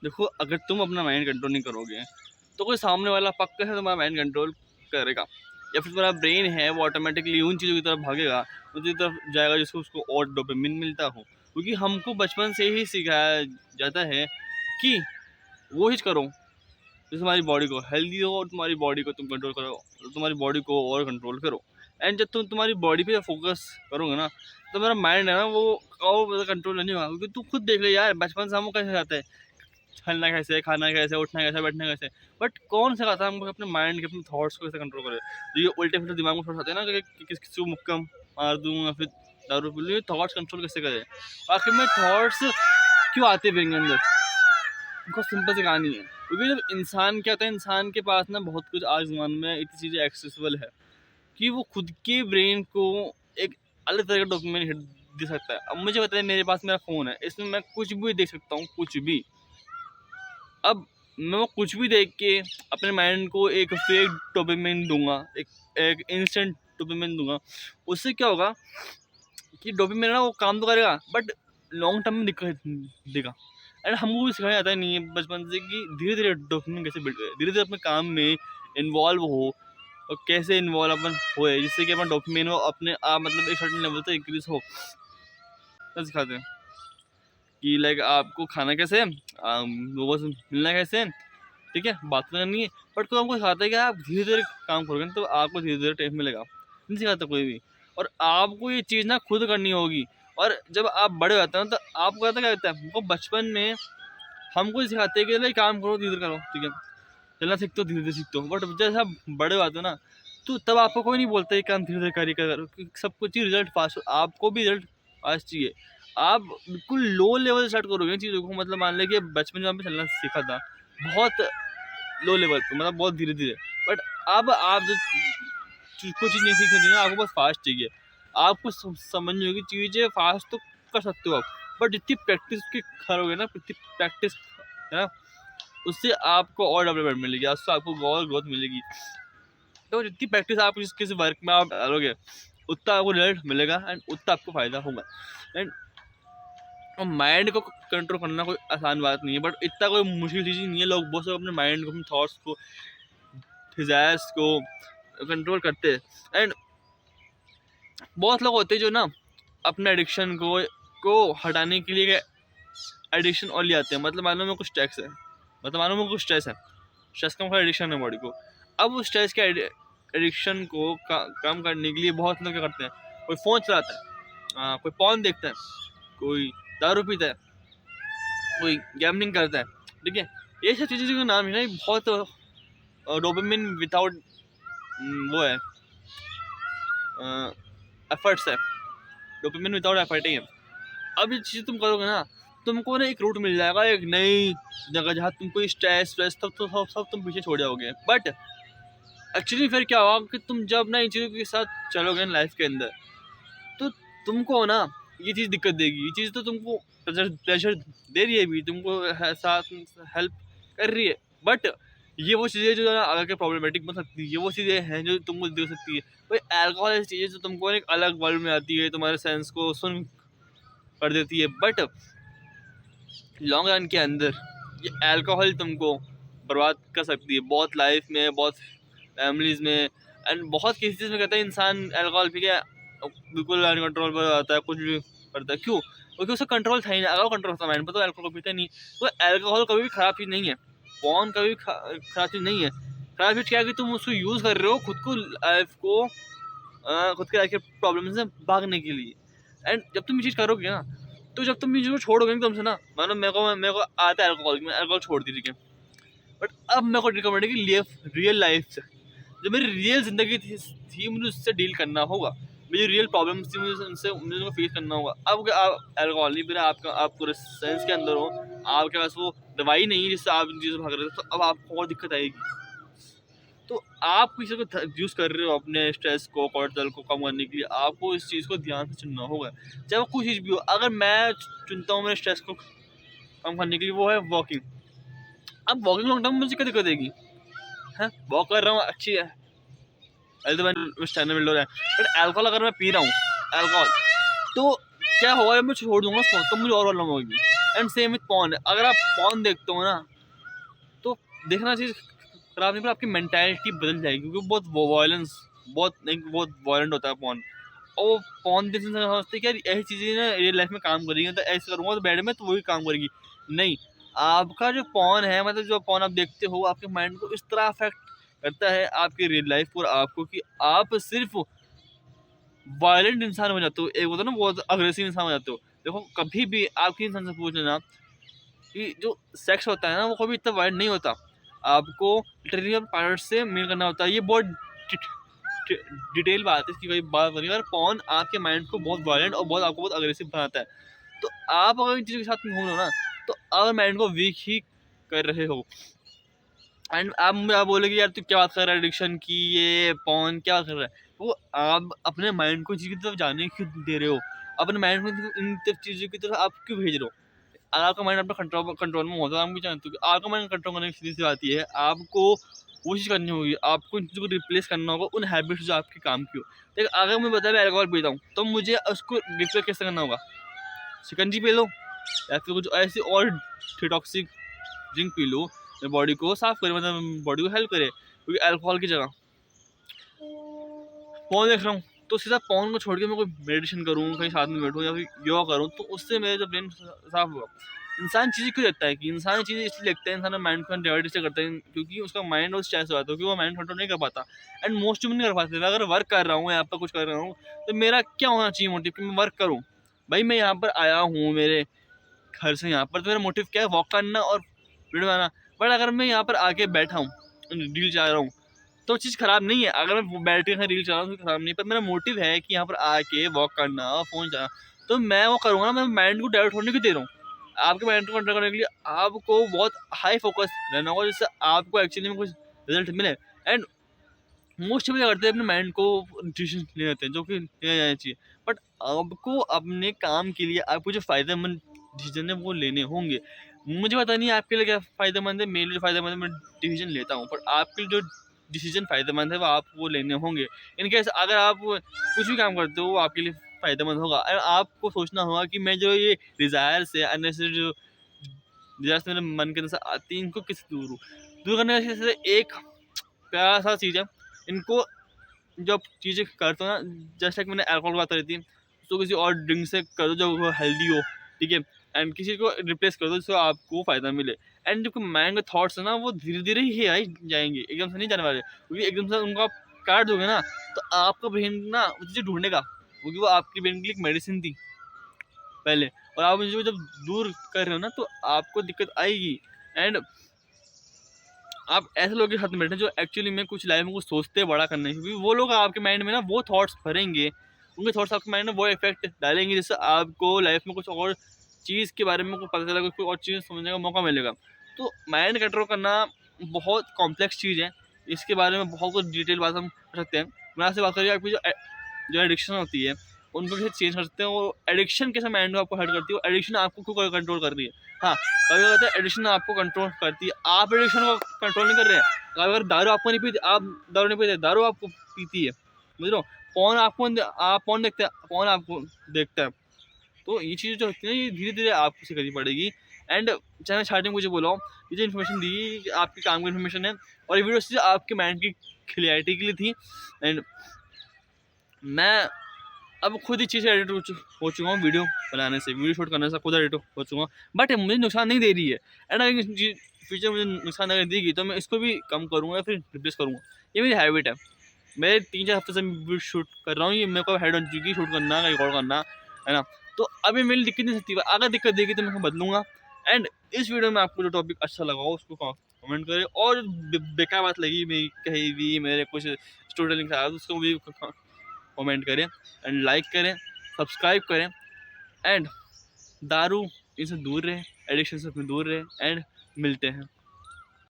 देखो, अगर तुम अपना माइंड कंट्रोल नहीं करोगे तो कोई सामने वाला पक्का है तुम्हारा माइंड कंट्रोल करेगा, या फिर तुम्हारा ब्रेन है वो ऑटोमेटिकली उन चीज़ों की तरफ भागेगा, उसी तरफ जाएगा जिसको उसको और डोपामिन मिलता हो, क्योंकि हमको बचपन से ही सिखाया जाता है कि वो चीज़ करो जो तुम्हारी बॉडी को हेल्दी हो, और तुम्हारी बॉडी को तुम कंट्रोल करो, तुम्हारी बॉडी को और कंट्रोल करो। एंड जब तुम तुम्हारी बॉडी पे फोकस करोगे ना, तो तुम्हारा माइंड है ना वो और कंट्रोल नहीं होगा, क्योंकि तू खुद देख ले यार, बचपन से हमको कैसे जाता है, चलना कैसे, खाना कैसे, उठना कैसे, बैठना कैसे, बट कौन सिखाता है हमको अपने माइंड के, अपने थॉट्स को कैसे कंट्रोल करे। जो ये उल्टे पुल्टे दिमाग में थॉट्स आते हैं ना कि किसी को मुक्का मार दूँ या फिर दारू पी लूँ, ये थॉट्स कंट्रोल कैसे करे। आखिर में थॉट्स क्यों आते हैं अंदर, बहुत सिंपल सी कहानी है, क्योंकि जब इंसान क्या होता है, इंसान के पास ना बहुत कुछ आज ज़माने में इतनी चीज़ें एक्सेसिबल है कि वो खुद के ब्रेन को एक अलग तरह का डॉक्यूमेंट हिट दे सकता है। अब मुझे बताइए, मेरे पास मेरा फ़ोन है, इसमें मैं कुछ भी देख सकता हूँ, कुछ भी। अब मैं वो कुछ भी देख के अपने माइंड को एक फेक डोपामिन दूंगा, एक एक इंस्टेंट डोपामिन दूंगा, उससे क्या होगा कि डोपामिन ना वो काम तो करेगा, बट लॉन्ग टर्म में दिक्कत देगा। एंड हमको भी सिखाया जाता है नहीं है बचपन से कि धीरे धीरे डोपामिन कैसे बिल्ड करे, धीरे धीरे अपने काम में इन्वॉल्व हो, और कैसे इन्वॉल्व अपन होए जिससे कि अपना डोपामिन हो अपने आप मतलब एक सर्टेन लेवल तक इंक्रीज हो। तो सिखाते हैं कि लाइक आपको खाना कैसे है, लोगों से मिलना कैसे है, ठीक है, बात तो करनी है, बट कोई हमको सिखाता है कि आप धीरे धीरे काम करोगे ना तो आपको धीरे धीरे टाइम मिलेगा, नहीं सिखाता कोई भी। और आपको ये चीज़ ना खुद करनी होगी। और जब आप बड़े हो जाते हो ना, तो आपको पता क्या होता है, हमको बचपन में हमको सिखाते हैं कि भाई काम करो, धीरे धीरे करो, ठीक है, चलना सीखते हो, धीरे धीरे सीखते हो, बट जैसे आप बड़े हो जाते हो ना, तो तब आपको कोई नहीं बोलता है काम धीरे धीरे करिए करो, क्योंकि सब कुछ ही रिजल्ट फास्ट, आपको भी रिजल्ट फास्ट चाहिए। आप बिल्कुल लो लेवल से स्टार्ट करोगे चीज़ों को, मतलब मान लें कि बचपन में आपने चलना सीखा था बहुत लो लेवल पे, मतलब बहुत धीरे धीरे, बट अब आप जो कुछ चीज़ नहीं सीख रही ना, आपको बस फास्ट चाहिए। आपको समझ नहीं होगी चीज़ें, फास्ट तो कर सकते हो आप, बट जितनी प्रैक्टिस की करोगे ना, जितनी प्रैक्टिस है ना, उससे आपको और डेवलपमेंट मिलेगी, उससे आपको और ग्रोथ मिलेगी। तो जितनी प्रैक्टिस आप किसी वर्क में आप डालोगे, उतना आपको रिजल्ट मिलेगा एंड उतना आपको फ़ायदा होगा। एंड माइंड को कंट्रोल करना कोई आसान बात नहीं है, बट इतना कोई मुश्किल चीज़ नहीं है। लोग बहुत से अपने माइंड को, अपने थॉट्स को, डिज़ायर्स को कंट्रोल करते हैं। एंड बहुत लोग होते हैं जो ना अपने एडिक्शन को हटाने के लिए एडिक्शन और ले आते हैं। मतलब मानो में कुछ टैक्स है, मतलब मानो में कुछ स्ट्रेस है, स्ट्रेस का मतलब एडिक्शन है बॉडी को। अब उस स्ट्रेस के एडिक्शन को कम करने के लिए बहुत लोग क्या करते हैं, कोई फ़ोन चलाता है, कोई पॉर्न देखता है, कोई दारू पीता है, कोई गैम्बलिंग करता है, ठीक है। ये सब चीज़ों का नाम है ना, बहुत डोपामिन विदाउट वो है, एफर्ट्स है, डोपामिन विदाउट एफर्ट ही है। अब ये चीज़ तुम करोगे ना, तुमको ना एक रूट मिल जाएगा, एक नई जगह जहाँ तुमको स्ट्रेस स्ट्रेस सब तुम पीछे छोड़ जाओगे। बट एक्चुअली फिर क्या होगा कि तुम जब ना इन चीज़ों के साथ चलोगे ना लाइफ के अंदर, तो तुमको ना ये चीज़ दिक्कत देगी। ये चीज़ तो तुमको प्रेशर दे रही है भी, तुमको साथ हेल्प कर रही है, बट ये वो चीज़ें जो ना आगे प्रॉब्लमेटिक बन सकती है, ये वो चीज़ें हैं जो तुमको दे सकती है। भाई अल्कोहल ऐसी चीज़ है जो तुमको एक अलग वर्ल्ड में आती है, तुम्हारे सेंस को सुन कर देती है, बट लॉन्ग रन के अंदर ये अल्कोहल तुमको बर्बाद कर सकती है, बहुत लाइफ में, बहुत फैमिलीज़ में। एंड बहुत केसेस में कहता है इंसान अल्कोहल पी के बिल्कुल अनकंट्रोल पर आता है, कुछ भी करता है। क्यों? क्योंकि उसका कंट्रोल था ही नहीं। अगर वो कंट्रोल था माइंड पर तो अल्कोहल पीता नहीं। तो अल्कोहल कभी भी ख़राब चीज़ नहीं है, पॉर्न कभी भी ख़राब चीज़ नहीं है। ख़राब चीज़ क्या है कि तुम उसको यूज़ कर रहे हो खुद को, लाइफ को, खुद के लाइफ के प्रॉब्लम से भागने के लिए। एंड जब तुम ये चीज़ करोगे ना, तो जब तुम ये चीज़ को छोड़ोगे एकदम से ना, मानो मेरे को आता है अल्कोहल, मैं अल्कोहल छोड़ दी, ठीक है, बट अब मेरे को रिकमेंड है कि रियल लाइफ से, जो मेरी रियल ज़िंदगी थी मुझे उससे डील करना होगा, मेरी रियल प्रॉब्लम्स थी मुझे उनको फेस करना होगा। अब क्या आप अल्कोहल नहीं पी रहे, आप पूरे सेंस के अंदर हो, आपके पास वो दवाई नहीं है जिससे आप इन चीज़ों से भाग रहे हो, तो अब आपको और दिक्कत आएगी। तो आप किसी को यूज़ कर रहे हो अपने स्ट्रेस को, कोर्टिसोल को कम करने के लिए, आपको इस चीज़ को ध्यान से चुनना होगा, चाहे वो कोई चीज़ भी हो। अगर मैं चुनता हूँ मेरे स्ट्रेस को कम करने के लिए, वो है वॉकिंग। अब वॉकिंग लॉन्ग टर्म में मुझे क्या दिक्कत देगी, है, वॉक कर रहा हूँ, अच्छी है, मिल रहा है, बट अल्कोहल अगर मैं पी रहा हूँ, अल्कोहल, तो क्या होगा जब मैं छोड़ दूंगा उसको, तो मुझे और प्रॉब्लम होगी। And same with porn. अगर आप पॉर्न देखते हो ना तो देखना चीज़ खराब नहीं, पर आपकी मेंटालिटी बदल जाएगी, क्योंकि बहुत वायलेंट होता है पॉर्न। और वो पॉर्न देखने से समझते हैं कि यार ऐसी चीज़ें ना रियल लाइफ में काम करेंगी, तो ऐसे करूँगा तो बैड में तो वही काम करेगी। नहीं, आपका जो पॉर्न है, मतलब जो पॉर्न आप देखते हो, आपके माइंड को इस तरह अफेक्ट करता है आपकी रियल लाइफ और आपको, कि आप सिर्फ वायलेंट इंसान हो जाते हो, एक होता है ना बहुत अग्रेसिव इंसान हो जाते हो। देखो कभी भी आप किसी इंसान से पूछ लेना कि जो सेक्स होता है ना वो कभी इतना वायलेंट नहीं होता। आपको लिटरली पार्ट से मेल करना होता है। ये बहुत डिटेल बात है, इसकी कोई बात नहीं, पर पॉर्न आपके माइंड को बहुत वायलेंट और बहुत आपको बहुत अग्रेसिव बनाता है। तो आप अगर इन चीज़ों के साथ घूम रहे हो ना, तो आप माइंड को वीक ही कर रहे हो। एंड आप मुझे आप बोले कि यार तू क्या बात कर रहा है एडिक्शन की, ये पॉर्न क्या कर रहा है, वो आप अपने माइंड को चीज़ की तरफ जाने क्यों दे रहे हो, अपने माइंड को इन चीज़ों की तरफ आप क्यों भेज रहे हो। अगर आपका माइंड अपना कंट्रोल में होता है, आप भी जानते हो कि आपका माइंड कंट्रोल करने की सीधी सी बात ये है, आपको वो चीज़ करनी होगी, आपको इन चीज़ों को रिप्लेस करना होगा उन हैबिट्स जो आपके काम की हो। देखिए अगर मैं बताया मैं अल्कोहल पीता हूँ, तो मुझे उसको रिप्लेस कैसे करना होगा, शिकंजी पी लो या फिर कुछ ऐसी और डिटॉक्सिक ड्रिंक पी लो, मेरे बॉडी को साफ करे, मतलब बॉडी को हेल्प करे। क्योंकि अल्कोहल की जगह फ़ोन देख रहा हूँ, तो सीधा फ़ोन को छोड़ के मैं कोई मेडिटेशन करूँ, कहीं साथ में बैठूँ या फिर योगा करूँ, तो उससे मेरा जो ब्रेन साफ होगा। इंसान चीज़ें क्यों देखता है, कि इंसान चीज़ें इसलिए देखता है, इंसान माइंड को डिवाइड इसलिए करता है क्योंकि उसका माइंड और स्ट्रेस हो जाता है, क्योंकि वो माइंड कंट्रोल नहीं कर पाता। एंड मोस्ट नहीं कर पाते। अगर वर्क कर रहा हूँ, यहाँ पर कुछ कर रहा हूँ, तो मेरा क्या होना चाहिए मोटिव, कि मैं वर्क करूँ। भाई मैं यहाँ पर आया हूँ मेरे घर से यहाँ पर, तो मेरा मोटिव क्या है, वॉक करना और वीडियो बनाना। बट अगर मैं यहाँ पर आके बैठा हूँ, रील चला रहा हूँ, तो चीज़ ख़राब नहीं है। अगर मैं बैठ के रील चला रहा हूँ तो ख़राब नहीं है, पर मेरा मोटिव है कि यहाँ पर आके वॉक करना और फ़ोन चलाना, तो मैं वो करूँगा ना। मैं माइंड को डाइवर्ट होने क्यों दे रहा हूँ। आपके माइंड को कंट्रोल करने के लिए आपको बहुत हाई फोकस रहना होगा, जिससे आपको एक्चुअली में कुछ रिजल्ट मिले। एंड मोस्ट क्या करते हैं, अपने माइंड को डिसीजन ले लेते हैं जो कि लिया जाना चाहिए। बट आपको अपने काम के लिए आपको जो फ़ायदेमंद डिसीजन है वो लेने होंगे। मुझे पता नहीं आपके लिए क्या फ़ायदेमंद है, मेरे लिए जो फ़ायदेमंद है मैं डिसीजन लेता हूँ, पर आपके लिए जो डिसीजन फ़ायदेमंद है वो आपको लेने होंगे। इन केस अगर आप कुछ भी काम करते हो वो आपके लिए फ़ायदेमंद होगा। और आपको सोचना होगा कि मैं जो ये डिज़ायर्स है, अननेसेसरी जो डिज़ायर्स मेरे मन के अंदर से आती हैं, इनको किससे दूर हूँ। दूर करने से एक प्यारा सा चीज़ है, इनको जब चीज़ें करते हो ना, जैसे कि मैंने अल्कोहल की बात करी थी, तो किसी और ड्रिंक से कर दो जो वो हेल्दी हो, ठीक है। एंड किसी को रिप्लेस कर दो जिससे आपको फ़ायदा मिले। एंड जो माइंड के थॉट्स है ना वो धीरे धीरे ही आ ही जाएंगे, एकदम से नहीं जाने वाले, क्योंकि एकदम से उनको आप काट दोगे ना, तो आपका ब्रेन ना वो चीज़ें ढूंढेगा, क्योंकि वो आपकी ब्रेन के लिए एक मेडिसिन थी पहले, और आप मुझे जब दूर कर रहे हो ना तो आपको दिक्कत आएगी। एंड आप ऐसे लोगों के साथ में बैठे जो एक्चुअली में कुछ लाइफ में कुछ सोचते हैं बड़ा करने की, क्योंकि वो लोग आपके माइंड में ना वो थॉट्स भरेंगे, उनके थॉट्स आपके माइंड में वो इफेक्ट डालेंगे, जिससे आपको लाइफ में कुछ और चीज़ के बारे में कुछ पता चलेगा, कोई और चीज़ समझने का मौका मिलेगा। तो माइंड कंट्रोल करना बहुत कॉम्प्लेक्स चीज़ है, इसके बारे में बहुत कुछ डिटेल बात हम कर सकते हैं। मैं आपसे बात करिए, आपकी जो एडिक्शन होती है उनको कैसे चेंज कर सकते हैं, वो एडिक्शन कैसे माइंड को आपको हर्ट करती है, एडिक्शन आपको क्यों कंट्रोल कर रही है। हाँ, कभी कहते हैं एडिक्शन आपको कंट्रोल करती है, आप एडिक्शन को कंट्रोल नहीं कर रहे हैं। अगर दारू आपको नहीं पीती, आप दारू नहीं पीते, दारू आपको पीती है, समझ रहे हो। फोन आपको, आप फोन देखते हैं, फोन आपको देखता है। तो ये चीज़ जो होती है ना, ये धीरे धीरे आपको सीखनी पड़ेगी। एंड चाहे मैं स्टार्टिंग मुझे बोला हूँ, ये जो इन्फॉर्मेशन दी ये आपके काम की इन्फॉर्मेशन है, और ये वीडियो सिर्फ आपके माइंड की क्लियरिटी के लिए थी। एंड मैं अब खुद ही चीज़ एडिट हो चुका हूँ, वीडियो बनाने से, वीडियो शूट करने से खुद एडिट हो चुका हूँ, बट मुझे नुकसान नहीं दे रही है। एंड अगर फ्यूचर मुझे नुकसान अगर देगी तो मैं इसको भी कम करूँगा या फिर रिप्लेस करूँगा। ये मेरी हैबिट है, मैं 3-4 हफ्ते से वीडियो शूट कर रहा हूँ, ये मेरे को हेड ऑन चुकी शूट करना, रिकॉर्ड करना, है ना। तो अभी मेरी दिक्कत नहीं सकती, अगर दिक्कत देगी तो मैं बदलूँगा। एंड इस वीडियो में आपको जो टॉपिक अच्छा लगा हो उसको कमेंट करें, और बेकार बात लगी मेरी कहीं भी, मेरे कुछ स्टोरी टेलिंग था उसको भी कमेंट करें, एंड लाइक करें, सब्सक्राइब करें। एंड दारू इनसे दूर रहें, एडिक्शन से दूर रहें। एंड मिलते हैं।